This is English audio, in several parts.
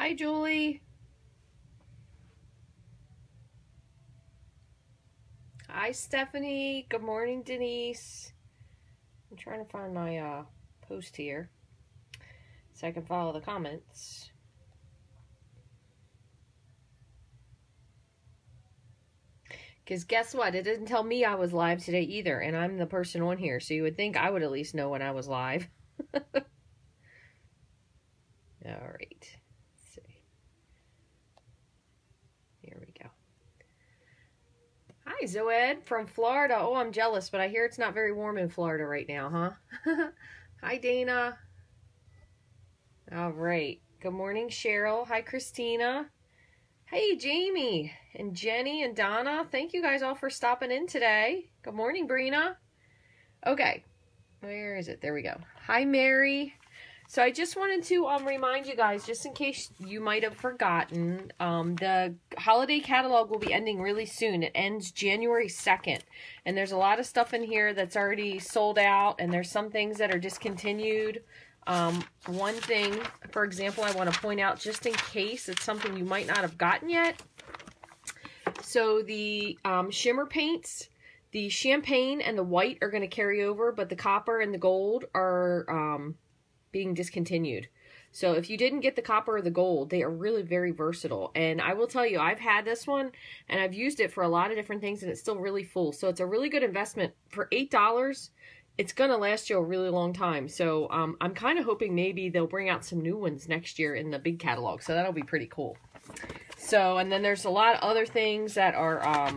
Hi, Julie. Hi, Stephanie. Good morning, Denise. I'm trying to find my post here so I can follow the comments. Because guess what? It didn't tell me I was live today either, and I'm the person on here, so you would think I would at least know when I was live. All right. Let's see. Here we go. Hi, Zoed from Florida. Oh, I'm jealous, but I hear it's not very warm in Florida right now, huh? Hi, Dana. All right. Good morning, Cheryl. Hi, Christina. Hey, Jamie and Jenny and Donna. Thank you guys all for stopping in today. Good morning, Brina. Okay. Where is it? There we go. Hi, Mary. So I just wanted to remind you guys, just in case you might have forgotten, the holiday catalog will be ending really soon. It ends January 2nd. And there's a lot of stuff in here that's already sold out, and there's some things that are discontinued. One thing, for example, I want to point out, just in case it's something you might not have gotten yet. So the shimmer paints, the champagne and the white are going to carry over, but the copper and the gold are being discontinued. So if you didn't get the copper or the gold, they are really very versatile. And I will tell you, I've had this one and I've used it for a lot of different things, and it's still really full. So it's a really good investment. For $8, it's going to last you a really long time. So I'm kind of hoping maybe they'll bring out some new ones next year in the big catalog. So that'll be pretty cool. So, and then there's a lot of other things that are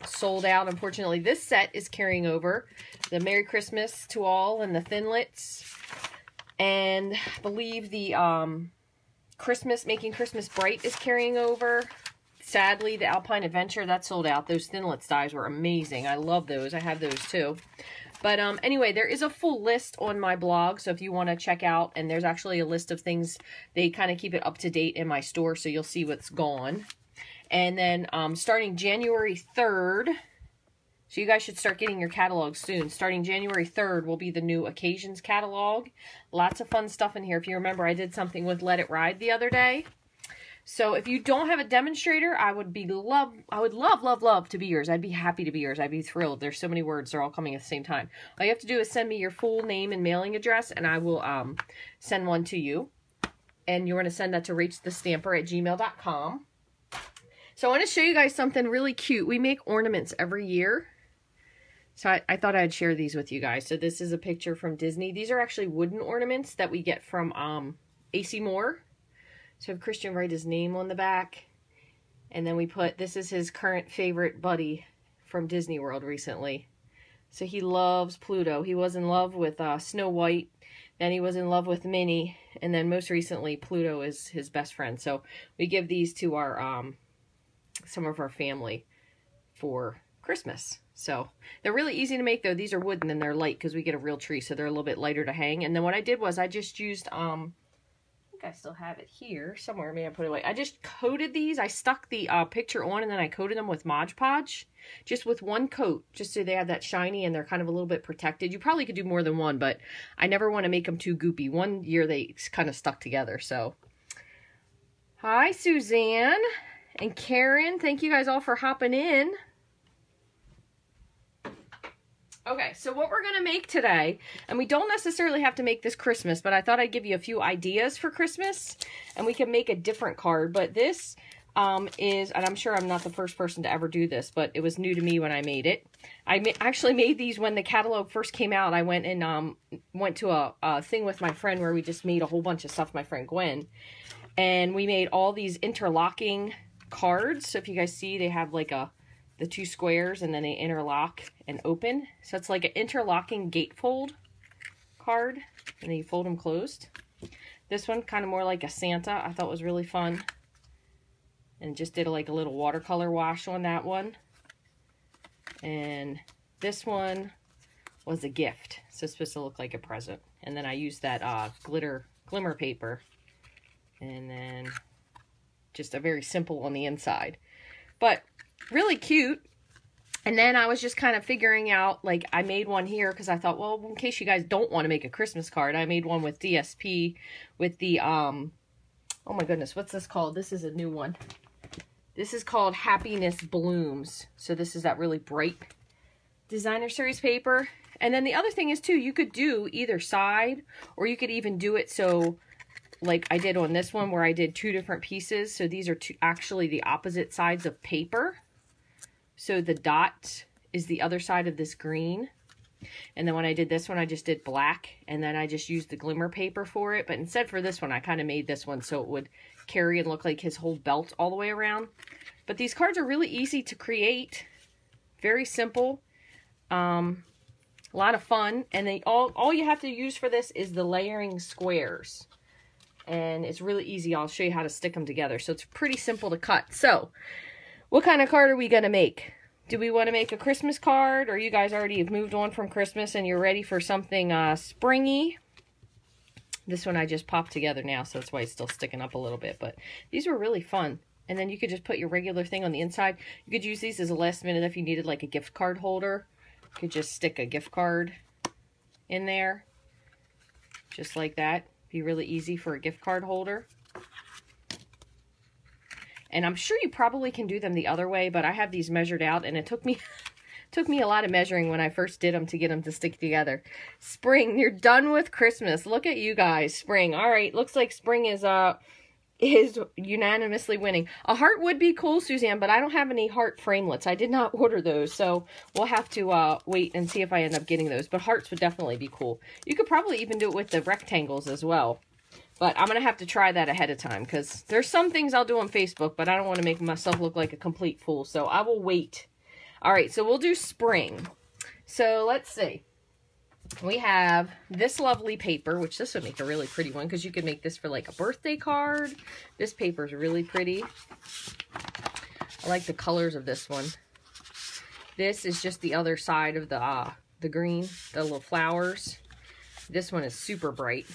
sold out. Unfortunately, this set is carrying over. The Merry Christmas to All and the Thinlits. And I believe the Making Christmas Bright is carrying over. Sadly, the Alpine Adventure, that sold out. Those Thinlits dies were amazing. I love those. I have those too. But anyway, there is a full list on my blog, so if you want to check out, and there's actually a list of things, they kind of keep it up to date in my store, so you'll see what's gone. And then starting January 3rd, so you guys should start getting your catalog soon. Starting January 3rd will be the new Occasions catalog. Lots of fun stuff in here. If you remember, I did something with Let It Ride the other day. So if you don't have a demonstrator, I would love to be yours. I'd be happy to be yours. I'd be thrilled. There's so many words. They're all coming at the same time. All you have to do is send me your full name and mailing address, and I will send one to you. And you're going to send that to rachthestamper@gmail.com. So I want to show you guys something really cute. We make ornaments every year. So I thought I'd share these with you guys. So this is a picture from Disney. These are actually wooden ornaments that we get from AC Moore. So I have Christian write his name on the back. And then we put, this is his current favorite buddy from Disney World recently. So he loves Pluto. He was in love with Snow White. Then he was in love with Minnie. And then most recently, Pluto is his best friend. So we give these to our some of our family for Christmas. So they're really easy to make, though. These are wooden and they're light because we get a real tree, so they're a little bit lighter to hang. And then what I did was I just used, I think I still have it here somewhere. Maybe I put it away. I just coated these. I stuck the picture on, and then I coated them with Mod Podge, just with one coat, just so they have that shiny and they're kind of a little bit protected. You probably could do more than one, but I never want to make them too goopy. One year they kind of stuck together. So hi, Suzanne and Karen. Thank you guys all for hopping in. Okay, so what we're going to make today, and we don't necessarily have to make this Christmas, but I thought I'd give you a few ideas for Christmas, and we can make a different card. But this is, and I'm sure I'm not the first person to ever do this, but it was new to me when I made it. I actually made these when the catalog first came out. I went and went to a thing with my friend where we just made a whole bunch of stuff, my friend Gwen, and we made all these interlocking cards. So if you guys see, they have like the two squares, and then they interlock and open. So it's like an interlocking gatefold card, and then you fold them closed. This one kind of more like a Santa. I thought was really fun, and just did like a little watercolor wash on that one. And this one was a gift, so it's supposed to look like a present. And then I used that glimmer paper, and then just a very simple on the inside, but really cute. And then I was just kind of figuring out, like, I made one here because I thought, well, in case you guys don't want to make a Christmas card, I made one with DSP with the, oh Oh my goodness, what's this called? This is a new one. This is called Happiness Blooms. So this is that really bright designer series paper. And then the other thing is too, you could do either side, or you could even do it so like I did on this one where I did 2 different pieces. So these are actually the opposite sides of paper. So the dot is the other side of this green. And then when I did this one, I just did black, and then I just used the glimmer paper for it. But instead for this one, I kind of made this one so it would carry and look like his whole belt all the way around. But these cards are really easy to create. Very simple. A lot of fun. And they all you have to use for this is the layering squares. And it's really easy. I'll show you how to stick them together. So it's pretty simple to cut. So what kind of card are we going to make? Do we want to make a Christmas card? Or you guys already have moved on from Christmas and you're ready for something springy? This one I just popped together now, so that's why it's still sticking up a little bit. But these were really fun. And then you could just put your regular thing on the inside. You could use these as a last minute if you needed like a gift card holder. You could just stick a gift card in there. Just like that. Be really easy for a gift card holder. And I'm sure you probably can do them the other way, but I have these measured out, and it took me a lot of measuring when I first did them to get them to stick together. Spring, you're done with Christmas. Look at you guys, spring. All right, looks like spring is unanimously winning. A heart would be cool, Suzanne, but I don't have any heart framelits. I did not order those, so we'll have to wait and see if I end up getting those. But hearts would definitely be cool. You could probably even do it with the rectangles as well. But I'm going to have to try that ahead of time, because there's some things I'll do on Facebook, but I don't want to make myself look like a complete fool, so I will wait. All right, so we'll do spring. So let's see. We have this lovely paper, which this would make a really pretty one, because you could make this for like a birthday card. This paper is really pretty. I like the colors of this one. This is just the other side of the green, the little flowers. This one is super bright.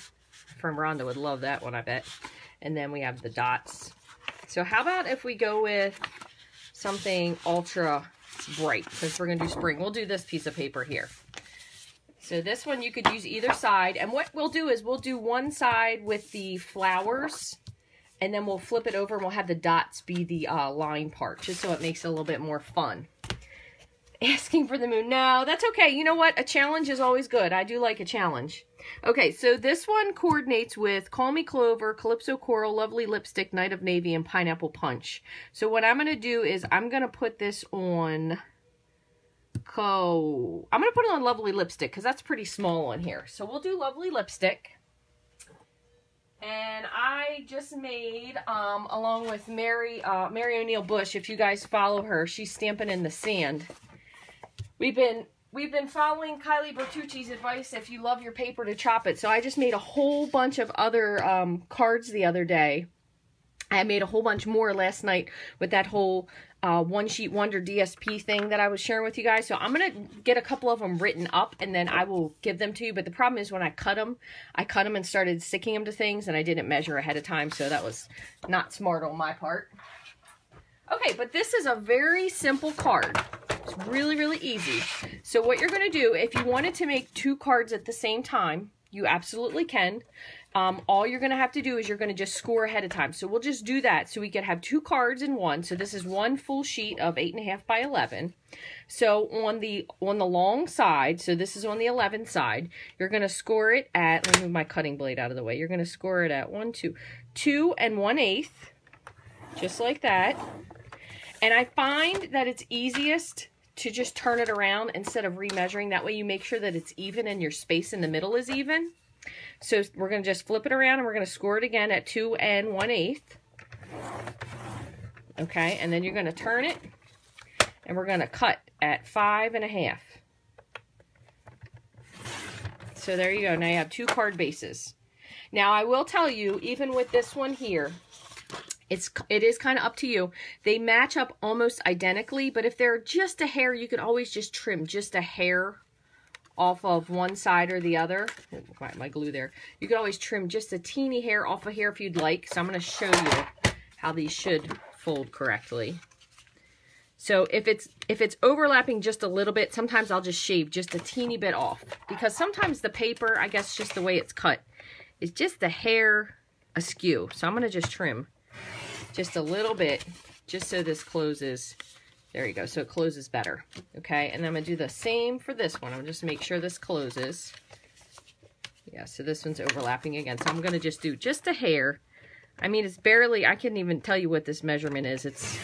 From Rhonda would love that one, I bet. And then we have the dots. So how about if we go with something ultra bright, since we're going to do spring. We'll do this piece of paper here. So this one you could use either side. And what we'll do is we'll do one side with the flowers, and then we'll flip it over and we'll have the dots be the line part, just so it makes it a little bit more fun. Asking for the moon. No, that's okay. You know what? A challenge is always good. I do like a challenge. Okay, so this one coordinates with Call Me Clover, Calypso Coral, Lovely Lipstick, Night of Navy, and Pineapple Punch. So what I'm going to do is I'm going to put this on... I'm going to put it on Lovely Lipstick because that's pretty small on here. So we'll do Lovely Lipstick. And I just made, along with Mary O'Neill Bush, if you guys follow her, she's Stampin' in the Sand. We've been following Kylie Bertucci's advice, if you love your paper, to chop it. So I just made a whole bunch of other cards the other day. I made a whole bunch more last night with that whole One Sheet Wonder DSP thing that I was sharing with you guys. So I'm going to get a couple of them written up, and then I will give them to you. But the problem is when I cut them and started sticking them to things, and I didn't measure ahead of time. So that was not smart on my part. Okay, but this is a very simple card. It's really, really easy. So what you're going to do, if you wanted to make 2 cards at the same time, you absolutely can. All you're going to have to do is you're going to just score ahead of time. So we'll just do that so we can have 2 cards in one. So this is one full sheet of 8.5 by 11. So on the long side, so this is on the 11 side, you're going to score it at, let me move my cutting blade out of the way. You're going to score it at 2 1/8, just like that. And I find that it's easiest to just turn it around instead of remeasuring. That way you make sure that it's even and your space in the middle is even. So we're going to just flip it around and we're going to score it again at 2 1/8. Okay, and then you're going to turn it and we're going to cut at 5 1/2. So there you go. Now you have 2 card bases. Now I will tell you, even with this one here, it is kind of up to you. They match up almost identically, but if they're just a hair, you could always just trim just a hair off of one side or the other. My glue there. You could always trim just a teeny hair off of here if you'd like. So I'm going to show you how these should fold correctly. So if it's overlapping just a little bit, sometimes I'll just shave just a teeny bit off, because sometimes the paper, I guess just the way it's cut, is just a hair askew. So I'm going to just trim just a little bit, just so this closes. There you go. So it closes better. Okay. And I'm going to do the same for this one. I'm just make sure this closes. Yeah. So this one's overlapping again. So I'm going to just do just a hair. I mean, it's barely, I can't even tell you what this measurement is. It's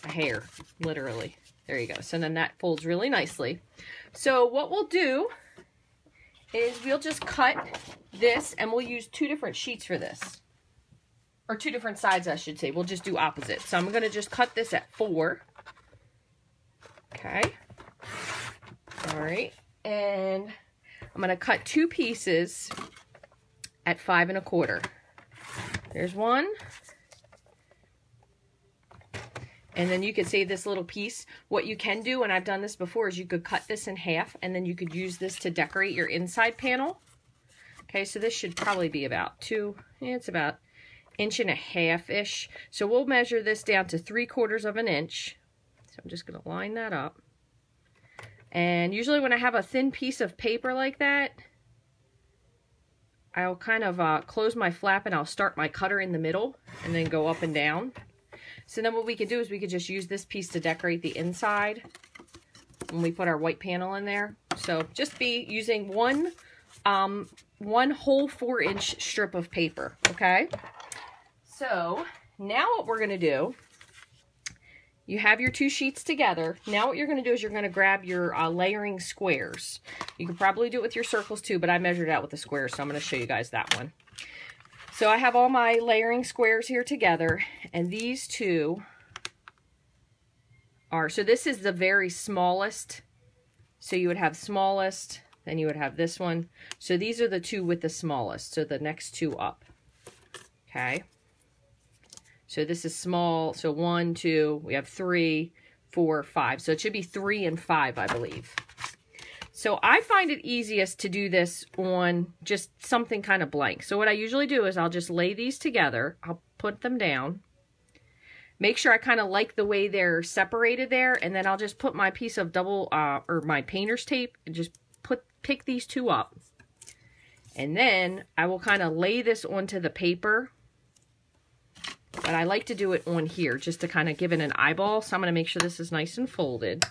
a hair, literally. There you go. So then that folds really nicely. So what we'll do is we'll just cut this, and we'll use 2 different sheets for this. Or 2 different sides, I should say. We'll just do opposite. So I'm going to just cut this at 4. Okay. All right. And I'm going to cut 2 pieces at 5 1/4. There's one. And then you could save this little piece. What you can do, and I've done this before, is you could cut this in half, and then you could use this to decorate your inside panel. Okay, so this should probably be about 2, it's about 1.5-ish. So we'll measure this down to 3/4 of an inch. So I'm just going to line that up. And usually when I have a thin piece of paper like that, I'll kind of close my flap and I'll start my cutter in the middle and then go up and down. So then what we could do is we could just use this piece to decorate the inside when we put our white panel in there. So just be using one whole 4-inch strip of paper, okay? So now what we're going to do, you have your 2 sheets together. Now what you're going to do is you're going to grab your layering squares. You could probably do it with your circles too, but I measured out with the squares, so I'm going to show you guys that one. So I have all my layering squares here together, and these 2 are, so this is the very smallest. So you would have smallest, then you would have this one. So these are the 2 with the smallest, so the next 2 up. Okay. So this is small, so 1, 2, we have 3, 4, 5. So it should be 3 and 5, I believe. So I find it easiest to do this on just something kind of blank. So what I usually do is I'll just lay these together. I'll put them down. Make sure I kind of like the way they're separated there. And then I'll just put my piece of or my painter's tape and just pick these 2 up. And then I will kind of lay this onto the paper. But I like to do it on here just to kind of give it an eyeball. So I'm going to make sure this is nice and folded.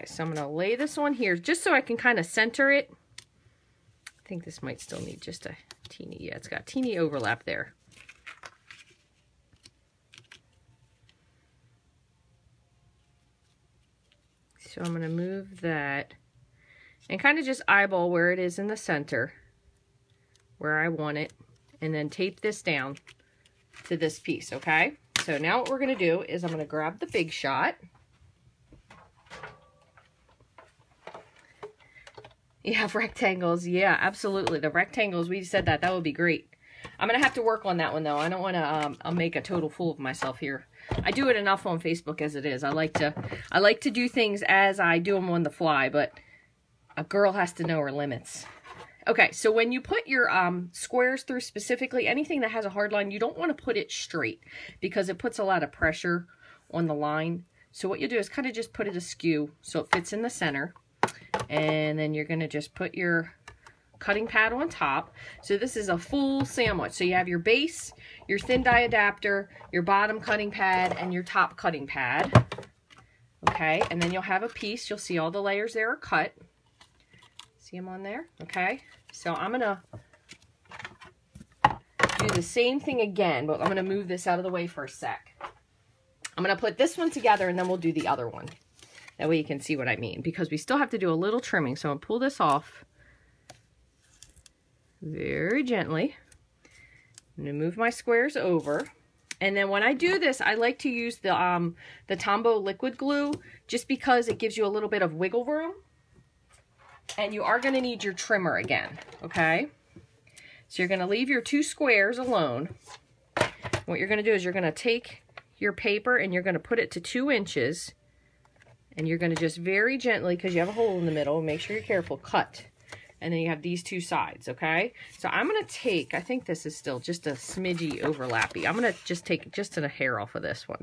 So I'm going to lay this on here just so I can kind of center it. I think this might still need just a teeny, yeah, it's got a teeny overlap there. So I'm going to move that and kind of just eyeball where it is in the center, where I want it, and then tape this down to this piece, okay? So now what we're going to do is I'm going to grab the Big Shot. Yeah, rectangles. Yeah, absolutely. The rectangles, we said that would be great. I'm going to have to work on that one, though. I don't want to I'll make a total fool of myself here. I do it enough on Facebook as it is. I like to do things as I do them on the fly, but a girl has to know her limits. Okay, so when you put your squares through, specifically anything that has a hard line, you don't want to put it straight because it puts a lot of pressure on the line. So what you do is kind of just put it askew so it fits in the center. And then you're going to just put your cutting pad on top. So this is a full sandwich. So you have your base, your thin die adapter, your bottom cutting pad, and your top cutting pad. Okay, and then you'll have a piece. You'll see all the layers there are cut. See them on there? Okay, so I'm going to do the same thing again, but I'm going to move this out of the way for a sec. I'm going to put this one together, and then we'll do the other one. That way you can see what I mean, because we still have to do a little trimming. So I'm going to pull this off very gently. I'm going to move my squares over. And then when I do this, I like to use the Tombow liquid glue just because it gives you a little bit of wiggle room. And you are going to need your trimmer again, okay? So you're going to leave your 2 squares alone. What you're going to do is you're going to take your paper and you're going to put it to 2 inches. And you're going to just very gently, because you have a hole in the middle, make sure you're careful, cut. And then you have these 2 sides, okay? So I'm going to take, I think this is still just a smidgy overlappy. I'm going to just take just a hair off of this one.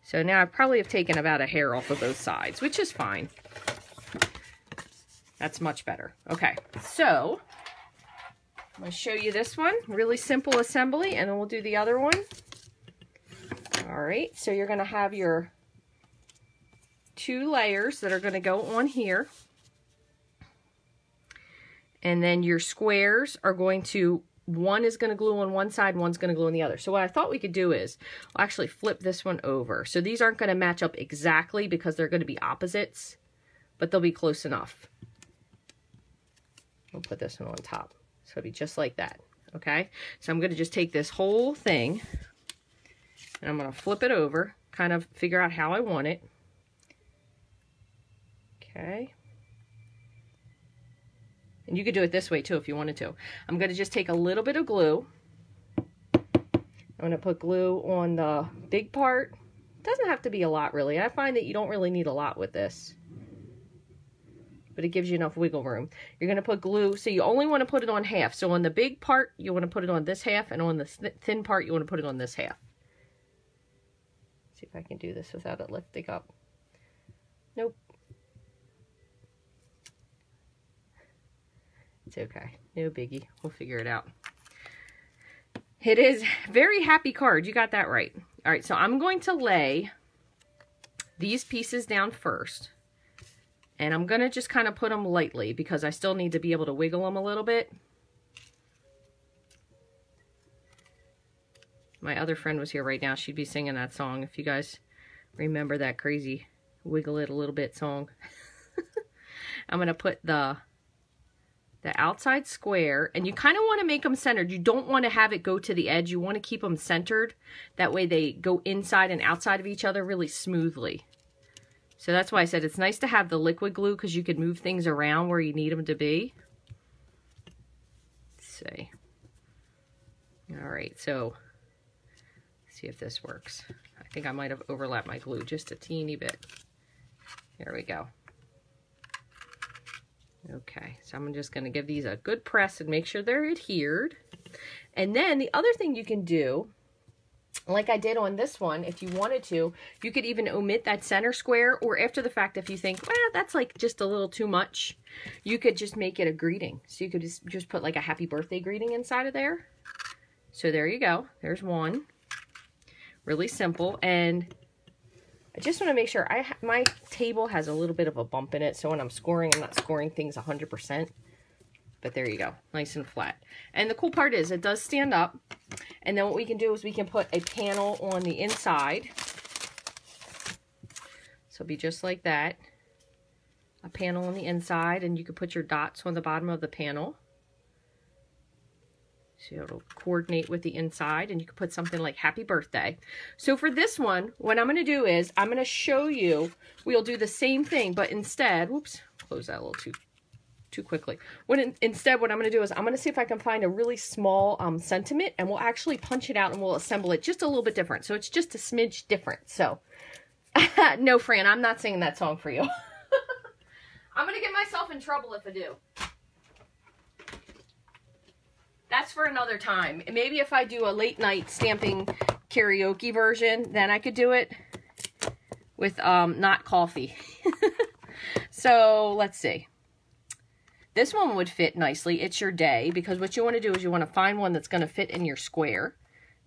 So now I probably have taken about a hair off of both sides, which is fine. That's much better. Okay, so I'm going to show you this one. Really simple assembly, and then we'll do the other one. All right, so you're going to have your 2 layers that are going to go on here. And then your squares are going to, one is going to glue on one side, one's going to glue on the other. So what I thought we could do is, I'll actually flip this one over. So these aren't going to match up exactly because they're going to be opposites, but they'll be close enough. We'll put this one on top. So it'll be just like that, okay? So I'm going to just take this whole thing, and I'm going to flip it over, kind of figure out how I want it. Okay. And you could do it this way too if you wanted to. I'm going to just take a little bit of glue. I'm going to put glue on the big part. It doesn't have to be a lot, really. I find that you don't really need a lot with this, but it gives you enough wiggle room. You're going to put glue, so you only want to put it on half. So on the big part, you want to put it on this half, and on the thin part, you want to put it on this half. See if I can do this without it lifting up. Nope. It's okay. No biggie. We'll figure it out. It is very happy card. You got that right. All right, so I'm going to lay these pieces down first. And I'm going to just kind of put them lightly because I still need to be able to wiggle them a little bit. My other friend was here right now. She'd be singing that song if you guys remember that crazy wiggle it a little bit song. I'm going to put the outside square, and you kind of want to make them centered. You don't want to have it go to the edge. You want to keep them centered. That way they go inside and outside of each other really smoothly. So that's why I said it's nice to have the liquid glue because you can move things around where you need them to be. Let's see. All right, so let's see if this works. I think I might have overlapped my glue just a teeny bit. There we go. Okay, so I'm just going to give these a good press and make sure they're adhered. And then the other thing you can do, like I did on this one, if you wanted to, you could even omit that center square, or after the fact, if you think, well, that's like just a little too much, you could just make it a greeting. So you could just put like a happy birthday greeting inside of there. So there you go. There's one. Really simple. And I just want to make sure my table has a little bit of a bump in it, so when I'm scoring, I'm not scoring things 100%. But there you go, nice and flat. And the cool part is it does stand up. And then what we can do is we can put a panel on the inside. So it'll be just like that. A panel on the inside, and you can put your dots on the bottom of the panel. So it'll coordinate with the inside, and you can put something like happy birthday. So for this one, what I'm going to do is I'm going to show you, we'll do the same thing, but instead, whoops, close that a little too quickly. Instead, what I'm going to do is I'm going to see if I can find a really small sentiment, and we'll actually punch it out and we'll assemble it just a little bit different. So it's just a smidge different. So no, Fran, I'm not singing that song for you. I'm going to get myself in trouble if I do. That's for another time. Maybe if I do a late night stamping karaoke version, then I could do it with not coffee. So let's see. This one would fit nicely. It's your day, because what you want to do is you want to find one that's going to fit in your square.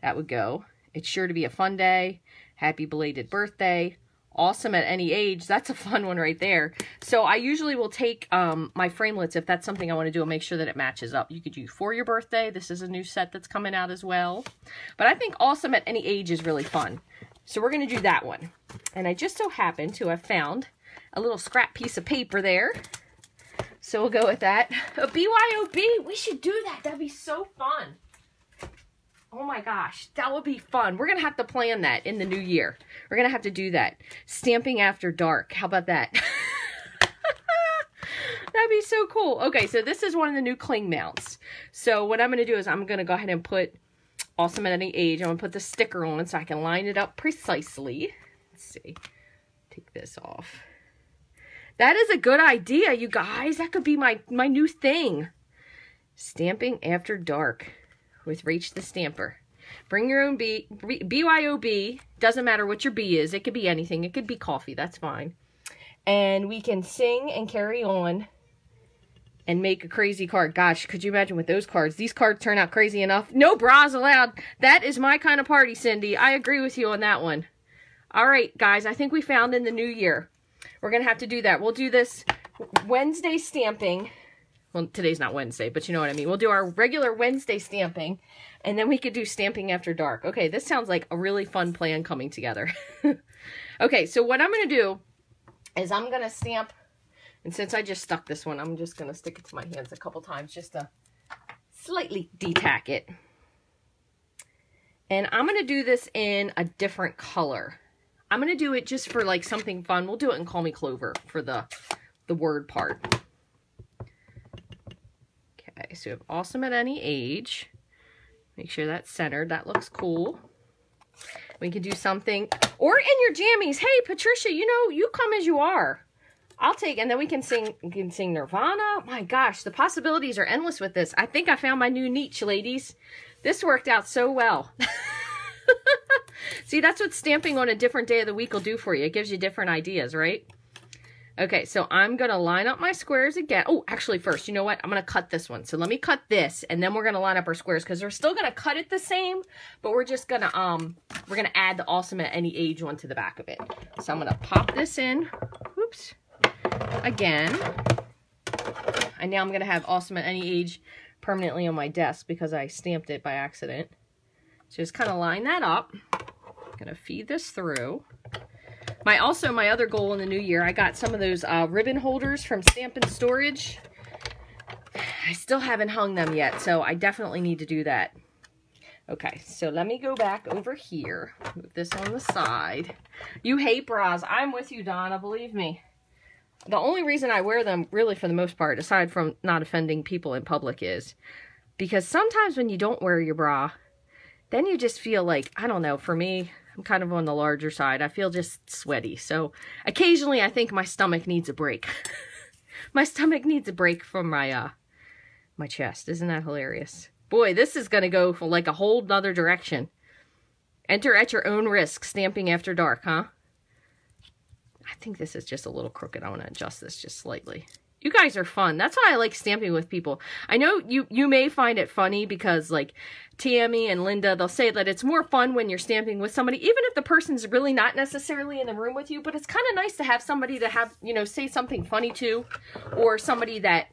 That would go. It's sure to be a fun day. Happy belated birthday. Awesome at any age. That's a fun one right there. So I usually will take my framelits, if that's something I want to do, and make sure that it matches up. You could do for your birthday. This is a new set that's coming out as well. But I think awesome at any age is really fun. So we're going to do that one. And I just so happen to have found a little scrap piece of paper there. So we'll go with that. A BYOB. We should do that. That'd be so fun. Oh my gosh, that would be fun. We're going to have to plan that in the new year. We're going to have to do that. Stamping after dark. How about that? That'd be so cool. Okay, so this is one of the new cling mounts. So what I'm going to do is I'm going to go ahead and put awesome at any age. I'm going to put the sticker on so I can line it up precisely. Let's see. Take this off. That is a good idea, you guys. That could be my new thing. Stamping after dark with Rachthestamper. Bring your own BYOB. Doesn't matter what your B is. It could be anything. It could be coffee. That's fine. And we can sing and carry on and make a crazy card. Gosh, could you imagine with those cards? These cards turn out crazy enough. No bras allowed. That is my kind of party, Cindy. I agree with you on that one. All right, guys, I think we found in the new year. We're going to have to do that. We'll do this Wednesday stamping. Well, today's not Wednesday, but you know what I mean. We'll do our regular Wednesday stamping, and then we could do stamping after dark. Okay, this sounds like a really fun plan coming together. Okay, so what I'm going to do is I'm going to stamp, and since I just stuck this one, I'm just going to stick it to my hands a couple times just to slightly detack it. And I'm going to do this in a different color. I'm going to do it just for like something fun. We'll do it in Call Me Clover for the word part. Okay, so we have awesome at any age. Make sure that's centered. That looks cool. We can do something, or in your jammies. Hey, Patricia, you know, you come as you are. I'll take, and then we can sing Nirvana. My gosh, the possibilities are endless with this. I think I found my new niche, ladies. This worked out so well. See, that's what stamping on a different day of the week will do for you. It gives you different ideas, right? Okay, so I'm going to line up my squares again. Oh, actually first, you know what? I'm going to cut this one. So let me cut this, and then we're going to line up our squares because we're still going to cut it the same, but we're just going to, we're going to add the awesome at any age one to the back of it. So I'm going to pop this in. Oops. Again. And now I'm going to have awesome at any age permanently on my desk because I stamped it by accident. So just kind of line that up. I'm going to feed this through. My other goal in the new year, I got some of those ribbon holders from Stampin' Storage. I still haven't hung them yet, so I definitely need to do that. Okay, so let me go back over here. Move this on the side. You hate bras. I'm with you, Donna, believe me. The only reason I wear them, really for the most part, aside from not offending people in public, is because sometimes when you don't wear your bra, then you just feel like, I don't know, for me, I'm kind of on the larger side. I feel just sweaty. So occasionally I think my stomach needs a break. My stomach needs a break from my my chest. Isn't that hilarious? Boy, this is going to go for like a whole nother direction. Enter at your own risk, stamping after dark, huh? I think this is just a little crooked. I want to adjust this just slightly. You guys are fun. That's why I like stamping with people. I know you may find it funny because like Tammy and Linda, they'll say that it's more fun when you're stamping with somebody, even if the person's really not necessarily in the room with you, but it's kind of nice to have somebody to have, you know, say something funny to, or somebody that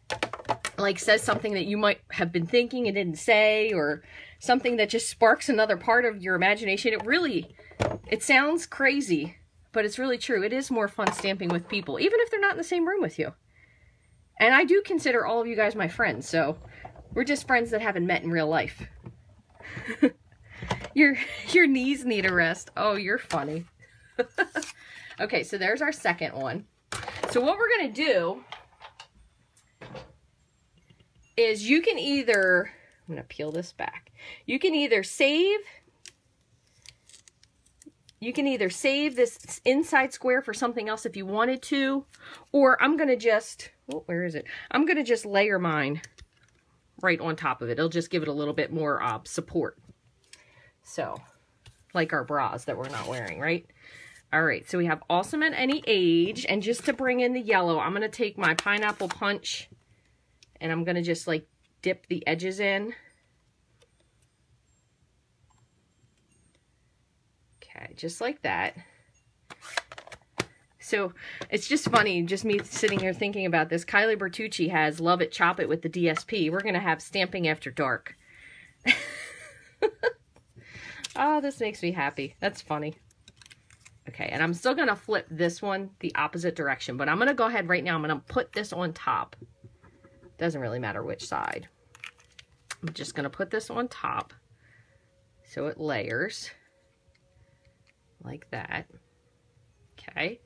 like says something that you might have been thinking and didn't say, or something that just sparks another part of your imagination. It sounds crazy, but it's really true. It is more fun stamping with people, even if they're not in the same room with you. And I do consider all of you guys my friends, so we're just friends that haven't met in real life. Your knees need a rest. Oh, you're funny. Okay, so there's our second one. So what we're going to do is you can either, I'm going to peel this back. You can either save this inside square for something else if you wanted to, or I'm going to just, oh, where is it? I'm going to just layer mine right on top of it. It'll just give it a little bit more support. So, like our bras that we're not wearing, right? All right, so we have awesome at any age, and just to bring in the yellow, I'm going to take my pineapple punch, and I'm going to just like dip the edges in. Okay, just like that. So it's just funny, just me sitting here thinking about this. Kylie Bertucci has Love It, Chop It with the DSP. We're going to have Stamping After Dark. Oh, this makes me happy. That's funny. Okay, and I'm still going to flip this one the opposite direction, but I'm going to go ahead right now. I'm going to put this on top. Doesn't really matter which side. I'm just going to put this on top so it layers like that. Okay,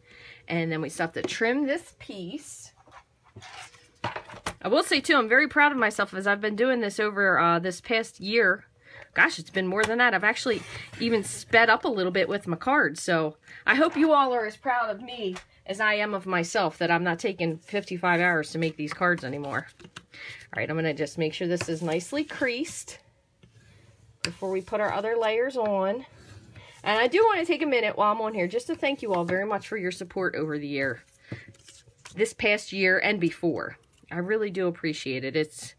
and then we still have to trim this piece. I will say too, I'm very proud of myself as I've been doing this over this past year. Gosh, it's been more than that. I've actually even sped up a little bit with my cards. So I hope you all are as proud of me as I am of myself, that I'm not taking 55 hours to make these cards anymore. All right, I'm going to just make sure this is nicely creased before we put our other layers on. And I do want to take a minute while I'm on here just to thank you all very much for your support over the year. This past year and before. I really do appreciate it.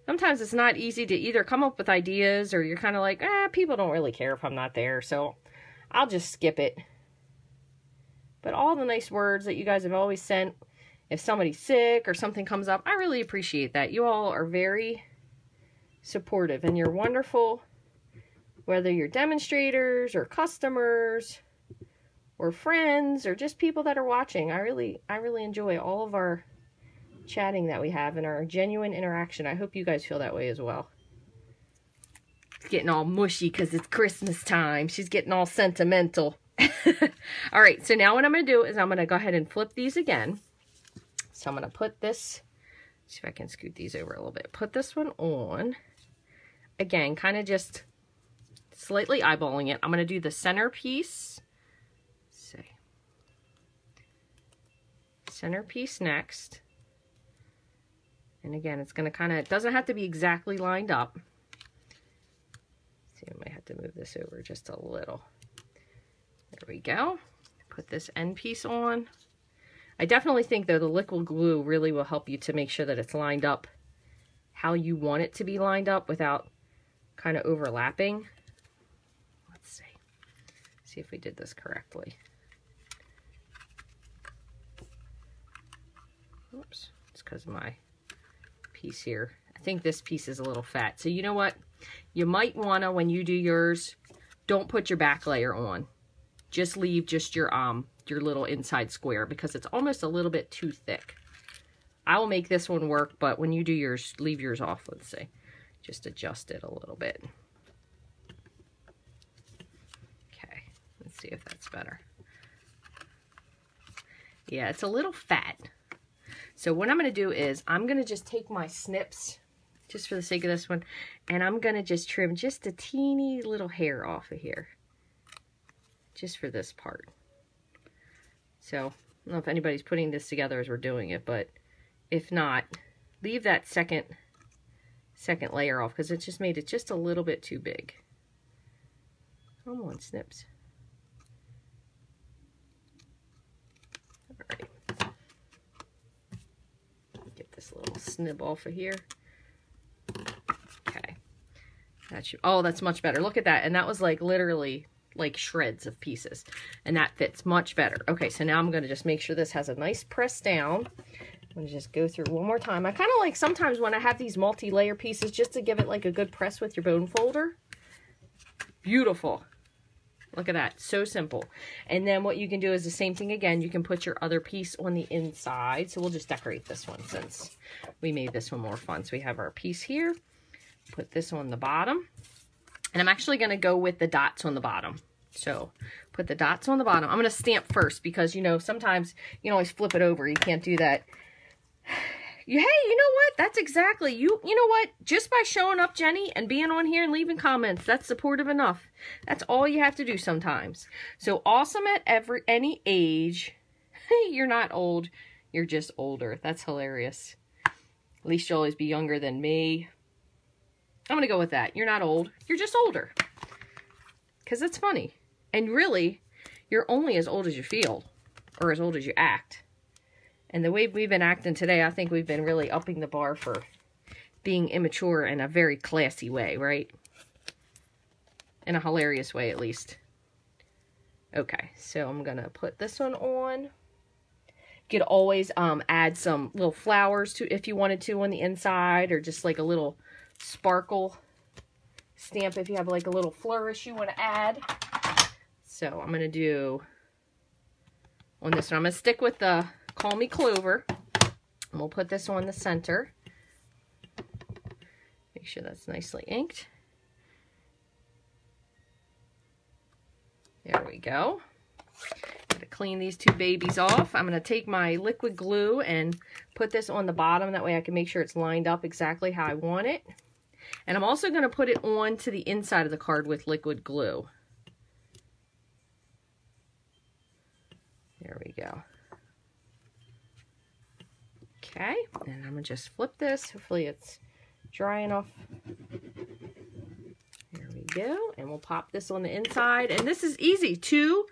Sometimes it's not easy to either come up with ideas, or you're kind of like, people don't really care if I'm not there, so I'll just skip it. But all the nice words that you guys have always sent, if somebody's sick or something comes up, I really appreciate that. You all are very supportive, and you're wonderful, whether you're demonstrators or customers or friends or just people that are watching. I really enjoy all of our chatting that we have and our genuine interaction. I hope you guys feel that way as well. It's getting all mushy because it's Christmas time. She's getting all sentimental. All right, so now what I'm going to do is I'm going to go ahead and flip these again. So I'm going to put this, see if I can scoot these over a little bit. Put this one on. Again, kind of just slightly eyeballing it. I'm going to do the centerpiece. Let's see. Centerpiece next. And again, it's going to kind of, it doesn't have to be exactly lined up. See, I might have to move this over just a little. There we go. Put this end piece on. I definitely think, though, the liquid glue really will help you to make sure that it's lined up how you want it to be lined up without kind of overlapping. Let's see. See if we did this correctly. Oops. It's because of my piece here. I think this piece is a little fat. So you know what? You might want to, when you do yours, don't put your back layer on. Just leave just your little inside square because it's almost a little bit too thick. I will make this one work, but when you do yours, leave yours off. Let's see. Just adjust it a little bit. Okay. Let's see if that's better. Yeah, it's a little fat. So what I'm going to do is I'm going to just take my snips, just for the sake of this one, and I'm going to just trim just a teeny little hair off of here. Just for this part. So, I don't know if anybody's putting this together as we're doing it, but if not, leave that second layer off because it just made it just a little bit too big. Come on, snips. All right. Get this little snib off of here. Okay. That should, oh, that's much better. Look at that. And that was like literally like shreds of pieces, and that fits much better. Okay, so now I'm going to just make sure this has a nice press down. I'm going to just go through one more time. I kind of like sometimes when I have these multi-layer pieces just to give it like a good press with your bone folder. Beautiful. Look at that. So simple. And then what you can do is the same thing again. You can put your other piece on the inside. So we'll just decorate this one since we made this one more fun. So we have our piece here. Put this on the bottom. And I'm actually going to go with the dots on the bottom. So put the dots on the bottom. I'm going to stamp first because, you know, sometimes you can always flip it over. You can't do that. Hey, you know what? That's exactly, you know what? Just by showing up, Jenny, and being on here and leaving comments, that's supportive enough. That's all you have to do sometimes. So awesome at any age. You're not old. You're just older. That's hilarious. At least you'll always be younger than me. I'm going to go with that. You're not old. You're just older. Because it's funny. And really, you're only as old as you feel. Or as old as you act. And the way we've been acting today, I think we've been really upping the bar for being immature in a very classy way, right? In a hilarious way, at least. Okay, so I'm going to put this one on. You could always add some little flowers to if you wanted to on the inside. Or just like a little sparkle stamp if you have like a little flourish you want to add. So I'm going to do on this one. I'm going to stick with the Call Me Clover. And we'll put this on the center. Make sure that's nicely inked. There we go. Gotta clean these two babies off. I'm going to take my liquid glue and put this on the bottom. That way I can make sure it's lined up exactly how I want it. And I'm also going to put it on to the inside of the card with liquid glue. There we go. Okay, and I'm going to just flip this. Hopefully it's dry enough. There we go. And we'll pop this on the inside. And this is easy. 2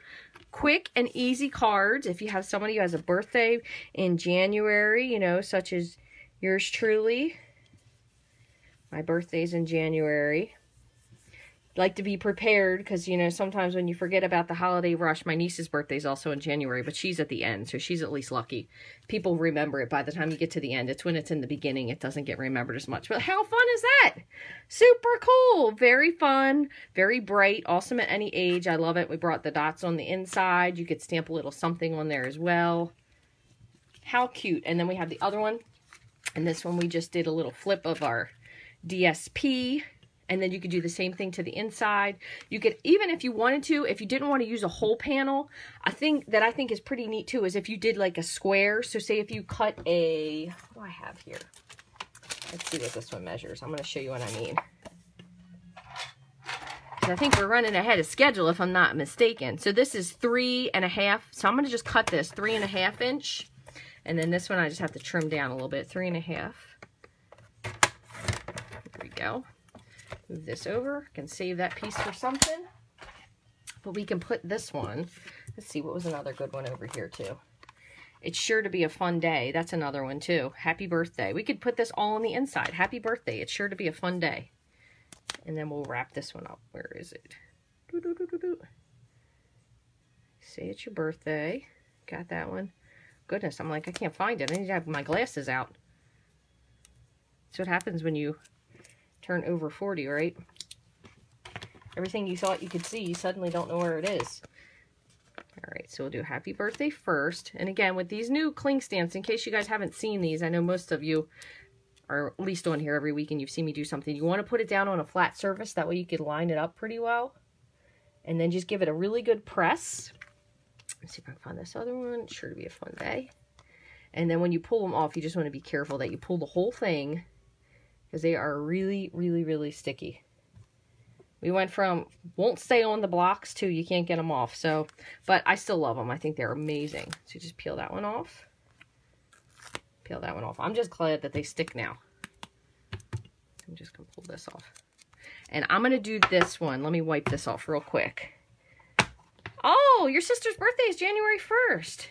quick and easy cards. If you have somebody who has a birthday in January, you know, such as Yours truly. My birthday's in January. Like to be prepared because, you know, sometimes when you forget about the holiday rush, my niece's birthday's also in January, but she's at the end, so she's at least lucky. People remember it by the time you get to the end. It's when it's in the beginning, it doesn't get remembered as much. But how fun is that? Super cool. Very fun. Very bright. Awesome at any age. I love it. We brought the dots on the inside. You could stamp a little something on there as well. How cute. And then we have the other one. And this one we just did a little flip of our DSP. And then you could do the same thing to the inside. You could, even if you wanted to, if you didn't want to use a whole panel, I think is pretty neat too, is if you did like a square. So say if you cut a, what do I have here? Let's see what this one measures. I'm going to show you what I mean. I think we're running ahead of schedule if I'm not mistaken. So this is 3.5. So I'm going to just cut this 3.5 inch. And then this one I just have to trim down a little bit, 3.5. There we go. Move this over, can save that piece for something. But we can put this one, let's see, what was another good one over here too? It's sure to be a fun day. That's another one too. Happy birthday. We could put this all on the inside. Happy birthday. It's sure to be a fun day. And then we'll wrap this one up. Where is it? Doo -doo -doo -doo -doo. Say it's your birthday. Got that one. Goodness, I'm like, I can't find it. I need to have my glasses out. That's what happens when you turn over 40, right? Everything you thought you could see, you suddenly don't know where it is. All right, so we'll do happy birthday first. And again, with these new cling stamps, in case you guys haven't seen these, I know most of you are at least on here every week and you've seen me do something. You want to put it down on a flat surface. That way you can line it up pretty well. And then just give it a really good press. Let's see if I can find this other one. It's sure to be a fun day. And then when you pull them off, you just want to be careful that you pull the whole thing, because they are really, really, really sticky. We went from won't stay on the blocks to you can't get them off. So, but I still love them. I think they're amazing. So just peel that one off. Peel that one off. I'm just glad that they stick now. I'm just going to pull this off. And I'm going to do this one. Let me wipe this off real quick. Oh, your sister's birthday is January 1st.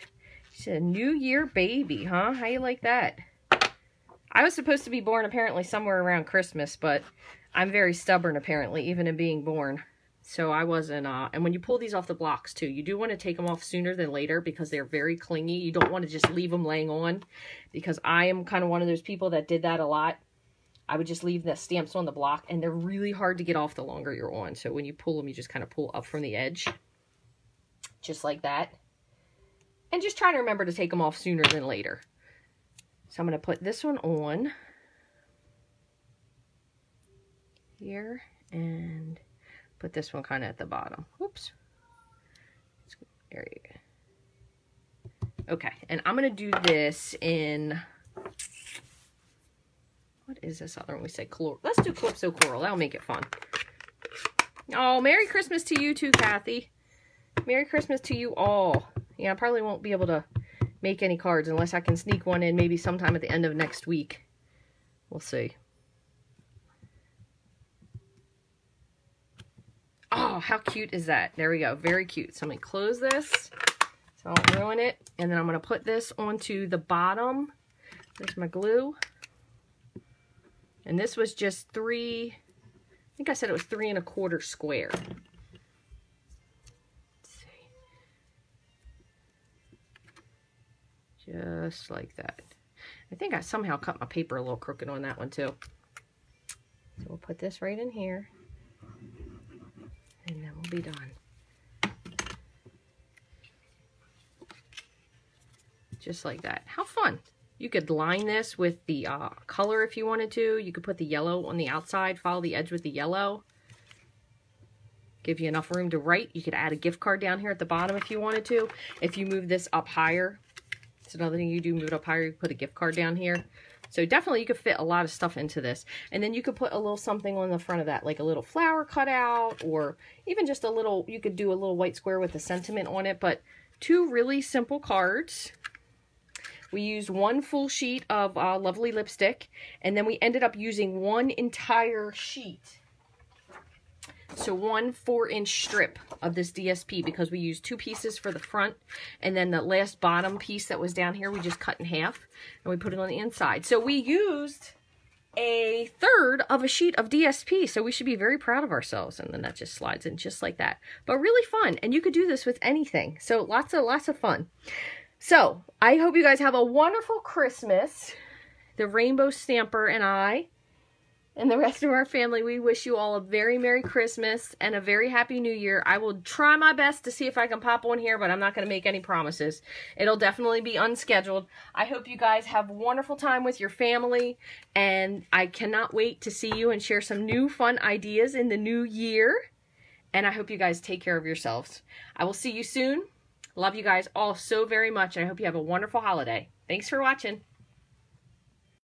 She's a New Year baby, huh? How you like that? I was supposed to be born apparently somewhere around Christmas, but I'm very stubborn apparently, even in being born. So I wasn't, and when you pull these off the blocks too, you do want to take them off sooner than later because they're very clingy. You don't want to just leave them laying on, because I am kind of one of those people that did that a lot. I would just leave the stamps on the block and they're really hard to get off the longer you're on. So when you pull them, you just kind of pull up from the edge, just like that. And just try to remember to take them off sooner than later. So I'm going to put this one on here and put this one kind of at the bottom. Whoops. There you go. Okay, and I'm going to do this in, what is this other one we said? Coral. Let's do Calypso Coral. That'll make it fun. Oh, Merry Christmas to you too, Kathy. Merry Christmas to you all. Yeah, I probably won't be able to make any cards unless I can sneak one in maybe sometime at the end of next week. We'll see. Oh, how cute is that? There we go. Very cute. So I'm going to close this so I don't ruin it. And then I'm going to put this onto the bottom. There's my glue. And this was just I think I said it was 3 1/4 square. Just like that. I think I somehow cut my paper a little crooked on that one too. So we'll put this right in here. And then we'll be done. Just like that. How fun. You could line this with the color if you wanted to. You could put the yellow on the outside. Follow the edge with the yellow. Give you enough room to write. You could add a gift card down here at the bottom if you wanted to. If you move this up higher. It's another thing you do, move it up higher, you put a gift card down here. So definitely you could fit a lot of stuff into this. And then you could put a little something on the front of that, like a little flower cutout, or even just a little, you could do a little white square with a sentiment on it. But 2 really simple cards. We used 1 full sheet of lovely lipstick, and then we ended up using 1 entire sheet So 1 4-inch strip of this DSP, because we used 2 pieces for the front, and then the last bottom piece that was down here we just cut in half and we put it on the inside. So we used a third of a sheet of DSP, so we should be very proud of ourselves. And then that just slides in just like that, but really fun. And you could do this with anything, so lots of fun. So I hope you guys have a wonderful Christmas. The Rainbow Stamper and I and the rest of our family, we wish you all a very Merry Christmas and a very Happy New Year. I will try my best to see if I can pop on here, but I'm not going to make any promises. It'll definitely be unscheduled. I hope you guys have a wonderful time with your family, and I cannot wait to see you and share some new fun ideas in the new year. And I hope you guys take care of yourselves. I will see you soon. Love you guys all so very much, and I hope you have a wonderful holiday. Thanks for watching.